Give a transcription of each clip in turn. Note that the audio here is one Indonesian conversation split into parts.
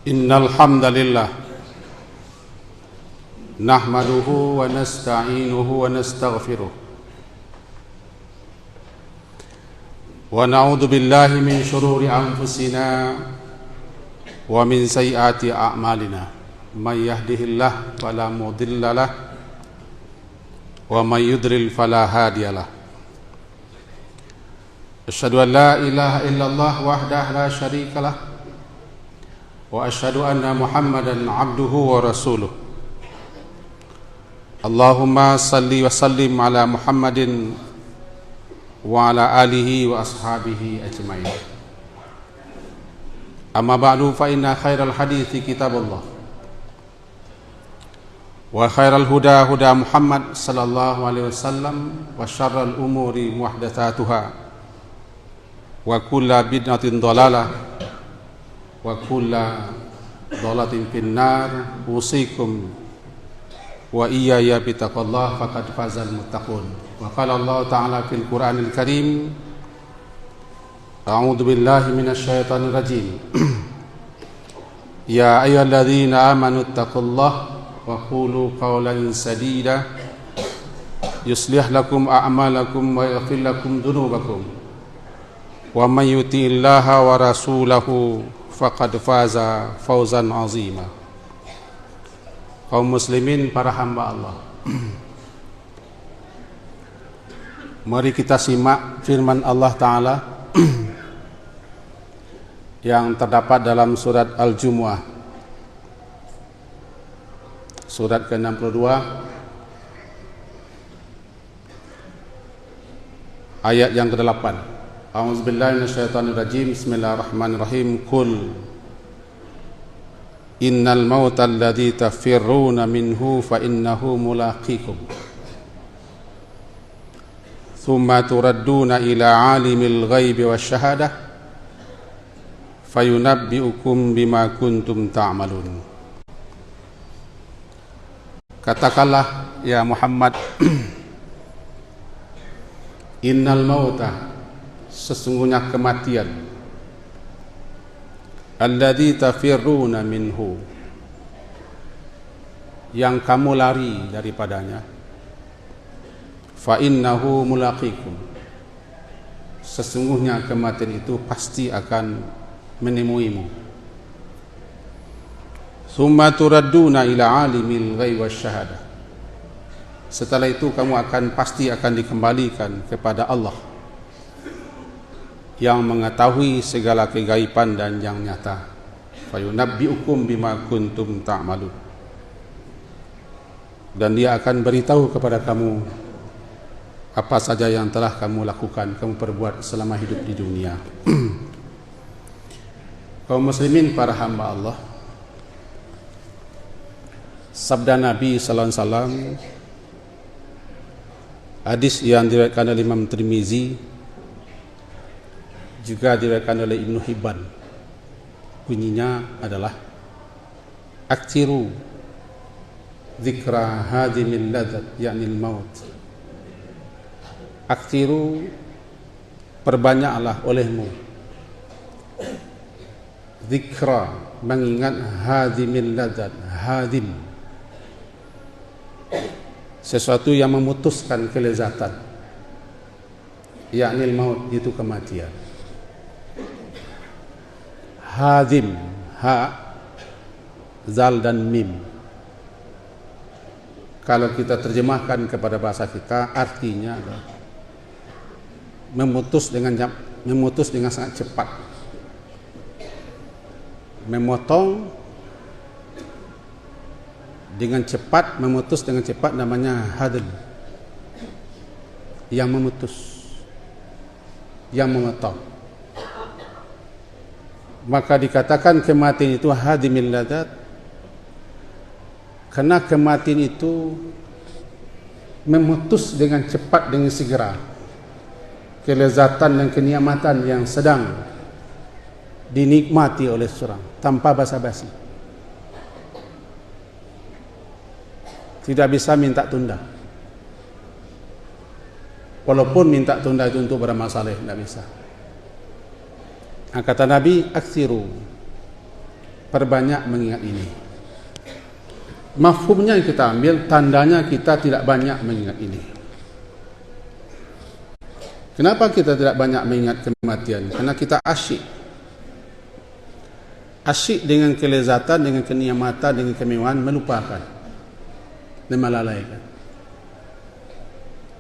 Innal hamdalillah nahmaduhu wa nasta'inuhu wa nastaghfiruh wa na'udzu billahi min shururi anfusina wa min sayyiati a'malina may yahdihillahu fala mudilla lahu wa may yudlil fala hadiya lahu. Asyhadu an la ilaha illallah wahdahu la syarika lahu wa asyhadu anna Muhammadan abduhu wa rasuluh. Allahumma salli wa sallim ala Muhammadin wa ala alihi wa ashabihi ajma'in. Amma ba'du, fa inna khairal hadithi kitabullah wa khairal huda huda Muhammad sallallahu alaihi wasallam wa syarral umuri muhdatsatuha wa kullu bid'atin dhalalah wa kulla dhalatin finnar. Usikum wa iyaya bitaqallah faqad fazal muttaqun. Wa qala Allah ta'ala fil Qur'anil Karim, a'udzu billahi minasy syaithanir rajim. Ya ayyuhalladzina amanu taqullaha wa qulu qawlan sadida yuslih lakum a'malakum wa yaghfir lakum dzunubakum wa may yuti'illaha wa rasulahu faqad faza fawzan azima. Kaum muslimin, para hamba Allah, mari kita simak firman Allah Ta'ala yang terdapat dalam surat Al-Jumu'ah, surat ke-62 ayat yang ke-8. A'udzubillahi minasyaitonir rajim. Bismillahirrahmanirrahim. Qul innal mauta alladzi tafirruna minhu fa innahu mulaqikum thumma turadduna ila alimil ghaibi wasyahadah fayunabbi'ukum bima kuntum ta'malun. Katakanlah ya Muhammad, innal mauta, sesungguhnya kematian, alladzi tafirruna minhu, yang kamu lari daripadanya, fa innahu mulaqikum, sesungguhnya kematian itu pasti akan menemuimu. Tsumma turadduna ila alimil ghaib wasyahadah, setelah itu kamu pasti akan dikembalikan kepada Allah yang mengetahui segala kegaiban dan yang nyata. Fayunabbi'ukum bima kuntum ta'malun, dan dia akan beritahu kepada kamu apa saja yang telah kamu lakukan, kamu perbuat selama hidup di dunia. Kaum muslimin, para hamba Allah, sabda Nabi sallallahu alaihi wasallam, hadis yang diriwayatkan oleh Imam Tirmizi, juga diriwayatkan oleh Ibnu Hibban, bunyinya adalah aktsiru dzikra hadimil ladzat, yakni al-maut. Aktsiru, perbanyaklah olehmu, dzikra, mengingat, hadimil ladzat, hadim, sesuatu yang memutuskan kelezatan, yakni al-maut, itu kematian. Hadim, ha, zal dan mim. Kalau kita terjemahkan kepada bahasa kita, artinya adalah memutus dengan sangat cepat, memotong dengan cepat, memutus dengan cepat, namanya hadim, yang memutus, yang memotong. Maka dikatakan kematian itu hadimil ladzat, karena kematian itu memutus dengan cepat, dengan segera kelezatan dan kenikmatan yang sedang dinikmati oleh seorang tanpa basa-basi. Tidak bisa minta tunda. Walaupun minta tunda itu untuk beramal-saleh, tidak bisa. Kata Nabi, aksiru, perbanyak mengingat ini. Mafhumnya yang kita ambil, tandanya kita tidak banyak mengingat ini. Kenapa kita tidak banyak mengingat kematian? Karena kita asyik dengan kelezatan, dengan kenikmatan, dengan kemewahan, melupakan dan melalaikan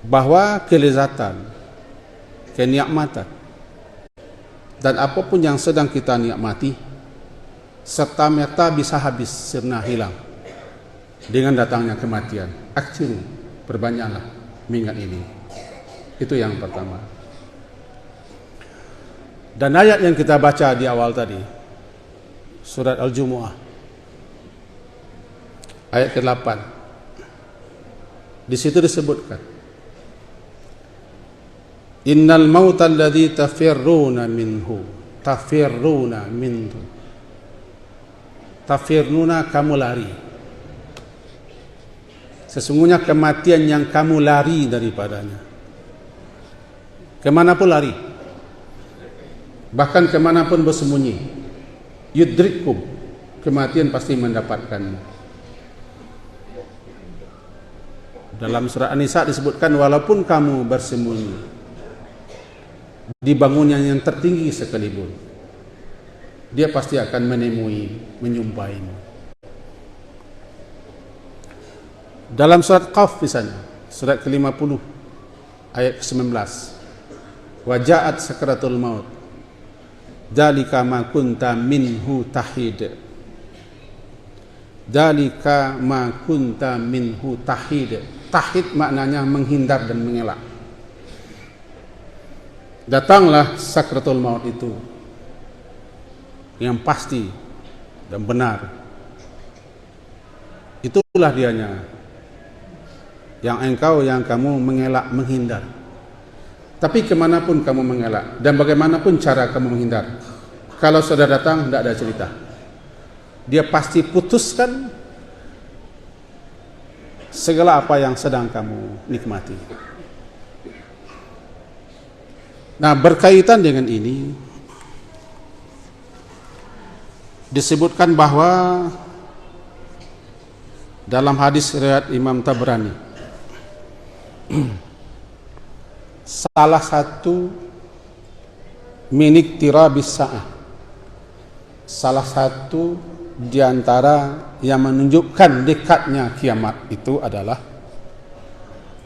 bahwa kelezatan, kenikmatan dan apapun yang sedang kita nikmati serta merta bisa habis sirna hilang dengan datangnya kematian. Akhiru, perbanyaklah mengingat ini. Itu yang pertama. Dan ayat yang kita baca di awal tadi, surat Al-Jumu'ah ayat ke-8, di situ disebutkan, innal mauta alladhi tafirruna minhu, tafirruna kamu lari. Sesungguhnya kematian yang kamu lari daripadanya. Kemanapun lari, bahkan kemanapun bersembunyi, yudrikkum, kematian pasti mendapatkanmu. Dalam surah An-Nisa disebutkan, walaupun kamu bersembunyi di bangunan yang tertinggi sekalipun, dia pasti akan menyumpaimu. Dalam surat Qaf misalnya, surat ke-50 ayat ke-19, waja'at sakratul maut dzalika ma kunta minhu tahid. Dzalika ma kunta minhu tahid. Tahid maknanya menghindar dan mengelak. Datanglah sakratul maut itu yang pasti dan benar. Itulah dianya yang kamu mengelak, menghindar. Tapi kemanapun kamu mengelak dan bagaimanapun cara kamu menghindar, kalau sudah datang tidak ada cerita. Dia pasti putuskan segala apa yang sedang kamu nikmati. Nah, berkaitan dengan ini disebutkan bahwa dalam hadis riwayat Imam Tabrani, salah satu minik tirabis sa'ah, salah satu di antara yang menunjukkan dekatnya kiamat itu adalah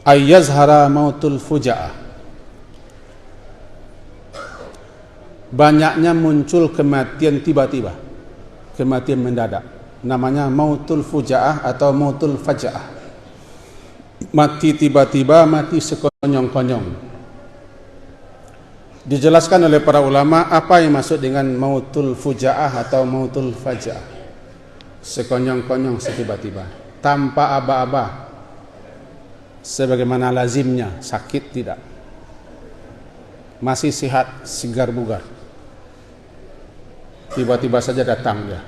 ayyazhara mautul fuja'ah, banyaknya muncul kematian tiba-tiba, kematian mendadak, namanya mautul fuja'ah atau mautul faja'ah. Mati tiba-tiba, mati sekonyong-konyong. Dijelaskan oleh para ulama apa yang maksud dengan mautul fuja'ah atau mautul faja'ah. Sekonyong-konyong, setiba-tiba, tanpa aba-aba, sebagaimana lazimnya, sakit tidak, masih sehat, segar bugar, tiba-tiba saja datang dia.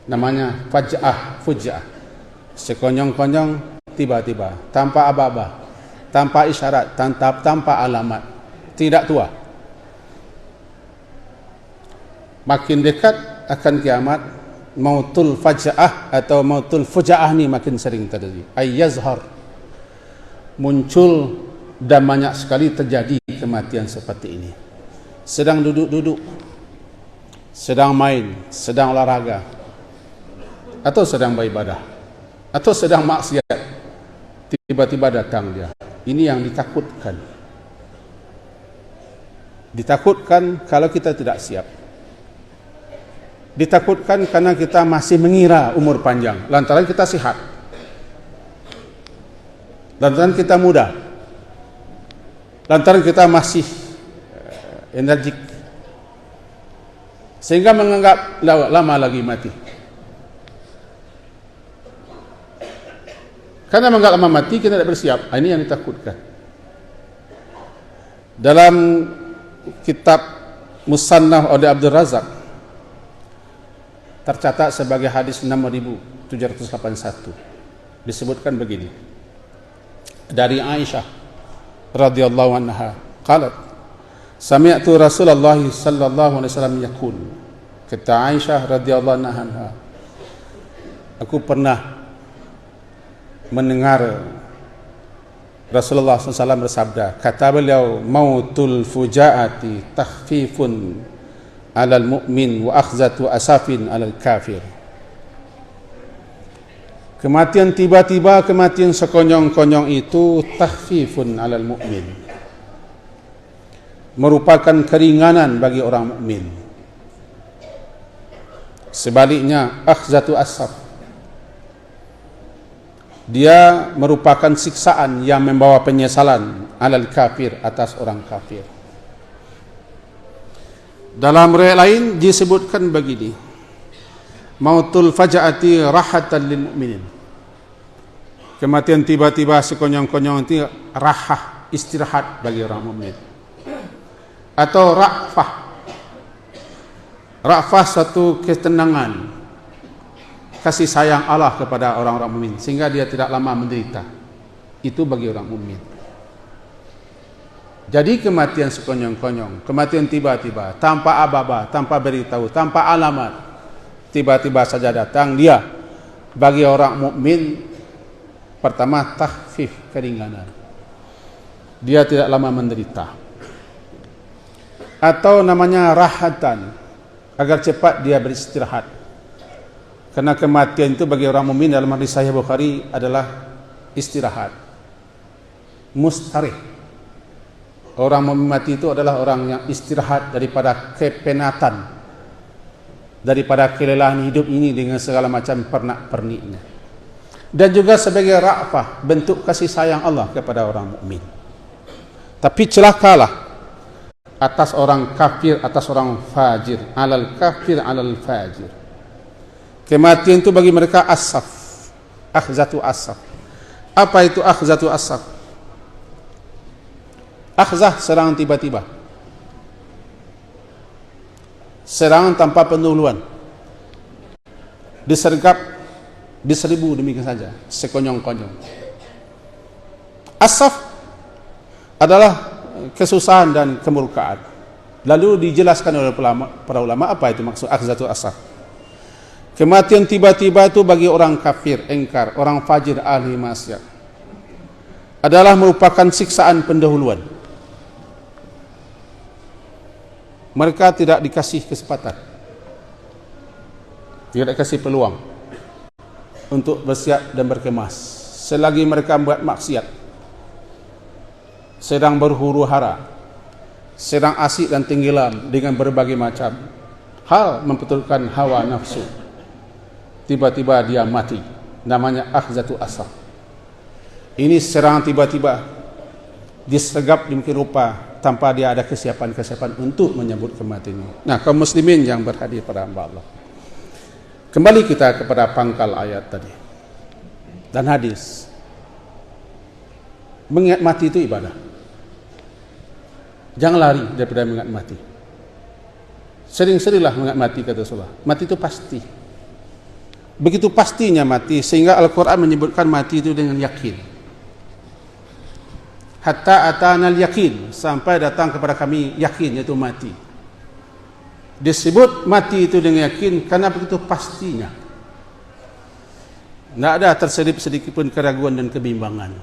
Namanya faja'ah, fuja'ah. Sekonyong-konyong, tiba-tiba, tanpa aba-aba, tanpa isyarat, tanpa alamat, tidak tua. Makin dekat akan kiamat, mautul faja'ah atau mautul fuja'ah ni makin sering terjadi. Ayyazhar, muncul dan banyak sekali terjadi kematian seperti ini. Sedang duduk-duduk, sedang main, sedang olahraga, atau sedang beribadah, atau sedang maksiat, tiba-tiba datang dia. Ini yang ditakutkan. Ditakutkan kalau kita tidak siap. Ditakutkan karena kita masih mengira umur panjang, lantaran kita sehat, lantaran kita muda, lantaran kita masih energik, sehingga menganggap lama lagi mati. Karena menganggap lama mati, kita tidak bersiap. Ini yang ditakutkan. Dalam kitab Musannaf oleh Abdul Razak tercatat sebagai hadis 6781, disebutkan begini dari Aisyah radhiyallahu anha, qalat sami'tu Rasulullah sallallahu alaihi wasallam yaqul, Kata Aisyah radhiyallahu anha, aku pernah mendengar Rasulullah SAW bersabda, kata beliau, mautul fujaati takhfifun alal mu'min wa akhzatu asafin alal kafir. Kematian tiba-tiba, kematian sekonyong-konyong itu takhfifun alal mu'min, merupakan keringanan bagi orang mukmin. Sebaliknya akhzatu asaf, dia merupakan siksaan yang membawa penyesalan alal kafir, atas orang kafir. Dalam riwayat lain disebutkan begini, mautul fajaati rahatan lil mu'minin. Kematian tiba-tiba sekonyong-konyong itu rahah, istirahat bagi orang mukmin. Atau ra'fah. Ra'fah satu ketenangan, kasih sayang Allah kepada orang-orang mukmin sehingga dia tidak lama menderita. Itu bagi orang mukmin. Jadi kematian sekonyong-konyong, kematian tiba-tiba, tanpa aba-aba, tanpa beritahu, tanpa alamat, tiba-tiba saja datang, dia bagi orang mukmin pertama takhfif, keringanan. Dia tidak lama menderita. Atau namanya rahatan, agar cepat dia beristirahat. Karena kematian itu bagi orang mukmin dalam hadis Sahih Bukhari adalah istirahat, mustarih. Orang mukmin mati itu adalah orang yang istirahat daripada kepenatan, daripada kelelahan hidup ini dengan segala macam pernak-perniknya. Dan juga sebagai ra'fah, bentuk kasih sayang Allah kepada orang mukmin. Tapi celakalah atas orang kafir, atas orang fajir, alal kafir alal fajir. Kematian itu bagi mereka asaf, akhzatu asaf. Apa itu akhzatu asaf? Akhzah, serangan tiba-tiba, serangan tanpa pendahuluan, disergap, diserbu demikian saja, sekonyong-konyong. Asaf adalah kesusahan dan kemurkaan. Lalu dijelaskan oleh para ulama apa itu maksud akhzatu asaf. Kematian tiba-tiba itu bagi orang kafir, engkar, orang fajir, ahli maksiat, adalah merupakan siksaan pendahuluan. Mereka tidak dikasih kesempatan, tidak dikasih peluang untuk bersiap dan berkemas. Selagi mereka buat maksiat, sedang berhuru-hara, sedang asyik dan tenggelam dengan berbagai macam hal memperturutkan hawa nafsu, tiba-tiba dia mati. Namanya akhzatu asaf. Ini serangan tiba-tiba, disergap demikian rupa tanpa dia ada kesiapan-kesiapan untuk menyambut kematian. Nah, kaum muslimin yang berhadir pada hamba Allah, kembali kita kepada pangkal ayat tadi dan hadis. Mengingat mati itu ibadah. Jangan lari daripada mengingat mati. Sering-seringlah mengingat mati, kata Rasulullah. Mati itu pasti. Begitu pastinya mati sehingga Al-Quran menyebutkan mati itu dengan yakin. Hatta atanal yakin, sampai datang kepada kami yakin, yaitu mati. Disebut mati itu dengan yakin karena begitu pastinya. Tidak ada terselip sedikit pun keraguan dan kebimbangan.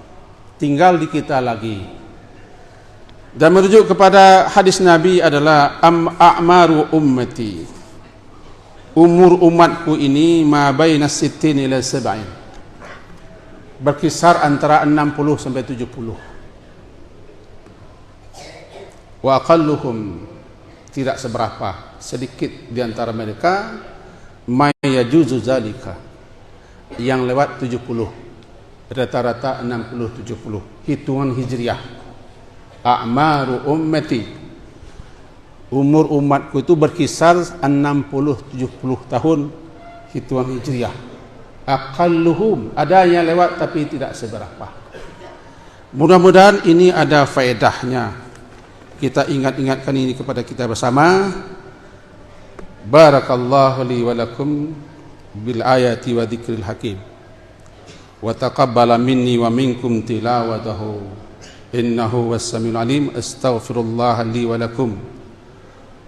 Tinggal di kita lagi. Dan merujuk kepada hadis Nabi adalah a'maru ummati, umur umatku ini ma baina sittin ila sab'in, berkisar antara 60 sampai 70. Wa aqalluhum, tidak seberapa, sedikit di antara mereka, may yajuzu zalika, yang lewat 70, rata-rata 60-70 hitungan hijriah. A'maru ummati, umur umatku itu berkisar 60-70 tahun hitungan hijriah. Aqalluhum, ada yang lewat tapi tidak seberapa. Mudah-mudahan ini ada faedahnya. Kita ingat-ingatkan ini kepada kita bersama. Barakallahu li wa lakum bil ayati wa dzikril hakim. Wa taqabbala minni wa minkum tilawatahu. Innahu was-samiul alim. Astaghfirullah li wa lakum.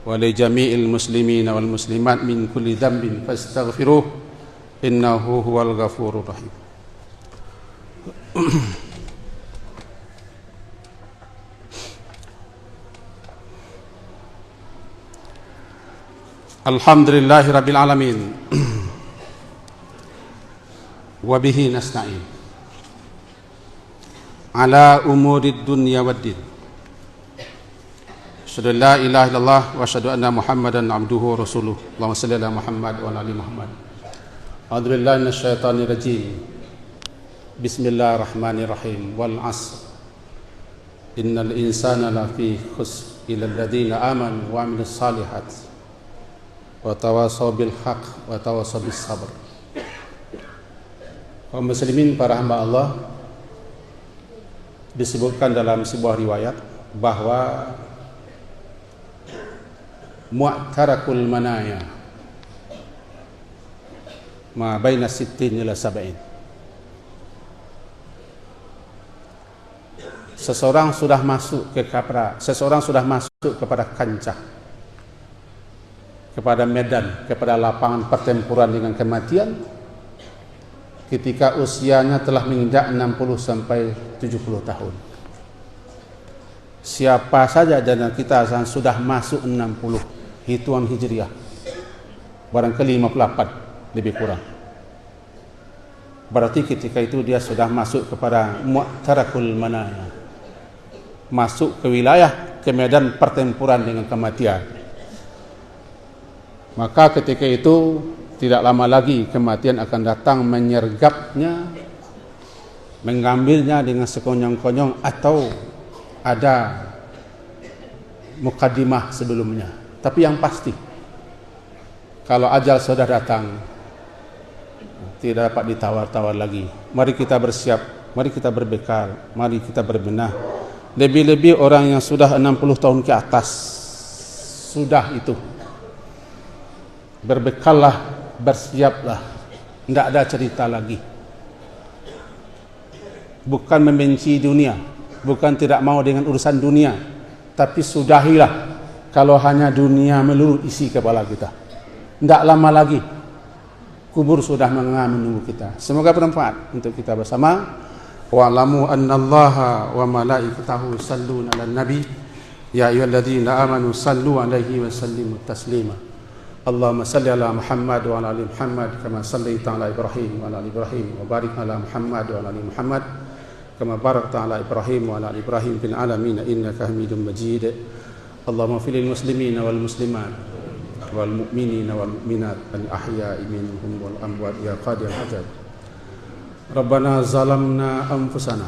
ولجميع المسلمين والمسلمات من كل ذنب فاستغفروه إنه هو الغفور الرحيم. Alhamdulillahi Rabbil Alamin Wabihi nasta'in Ala umurid dunya waddin. Asyhadu an la ilaha illallah wa asyhadu anna Muhammadan abduhu wa rasuluh. Allahumma shalli ala Muhammad wa ala ali Muhammad. A'udzu billahi minasyaitonir rajim. Bismillahirrahmanirrahim. Wal 'asr. Innal insana lafi khusr illa alladziina amanu wa 'amilus salihati wa tawasaw bil haqq wa tawasaw bis sabr. Kaum muslimin, para hamba Allah, disebutkan dalam sebuah riwayat bahwa mu'tarakul manaya ma baina 60 ila 70. Seseorang sudah masuk kepada kancah, kepada medan, kepada lapangan pertempuran dengan kematian ketika usianya telah menginjak 60 sampai 70 tahun. Siapa saja dari kita yang sudah masuk 60 hitungan hijriah, barangkali 58 lebih kurang, berarti ketika itu dia sudah masuk kepada mu'tarakul manaya, masuk ke wilayah, ke medan pertempuran dengan kematian. Maka ketika itu tidak lama lagi kematian akan datang menyergapnya, mengambilnya dengan sekonyong-konyong, atau ada mukaddimah sebelumnya. Tapi yang pasti, kalau ajal sudah datang, tidak dapat ditawar-tawar lagi. Mari kita bersiap, mari kita berbekal, mari kita berbenah. Lebih-lebih orang yang sudah 60 tahun ke atas, sudah itu, berbekallah, bersiaplah, tidak ada cerita lagi. Bukan membenci dunia, bukan tidak mau dengan urusan dunia, tapi sudahilah kalau hanya dunia melulu isi kepala kita. Tidak lama lagi kubur sudah menunggu kita. Semoga bermanfaat untuk kita bersama. Wa'lamu annallaha wa malaikatahu yusalluna 'alan nabi ya ayyuhalladzina amanu sallu 'alaihi wa sallimu taslima. Allahumma salli ala Muhammad wa ala ali Muhammad kama sallaita ala Ibrahim wa ala ali Ibrahim wa barik ala Muhammad wa ala ali Muhammad kama barakta ala Ibrahim wa ala ali Ibrahim fil alamin innaka Hamidum Majid. Allahumma fil muslimina wal muslimat wal mu'minina wal mu'minat al ahya'i minhum wal amwat ya qadil hajat. Rabbana zalamna anfusana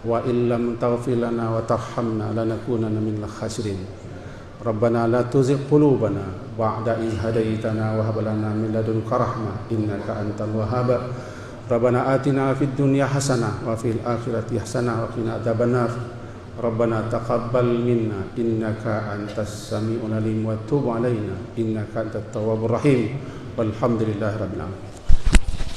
wa illam taghfir lana wa tarhamna lanakunanna minal khasirin. Rabbana la tuzigh qulubana ba'da idh hadaitana wa hab lana min ladunka rahmah innaka antal wahhab. Rabbana atina fid dunya hasanah wa fil akhirati hasanah wa qina adzabannar. Rabbana taqabbal minna innaka antas samiul alim wa tub alaina innaka antat tawwabur rahim. Walhamdulillahirabbil alamin.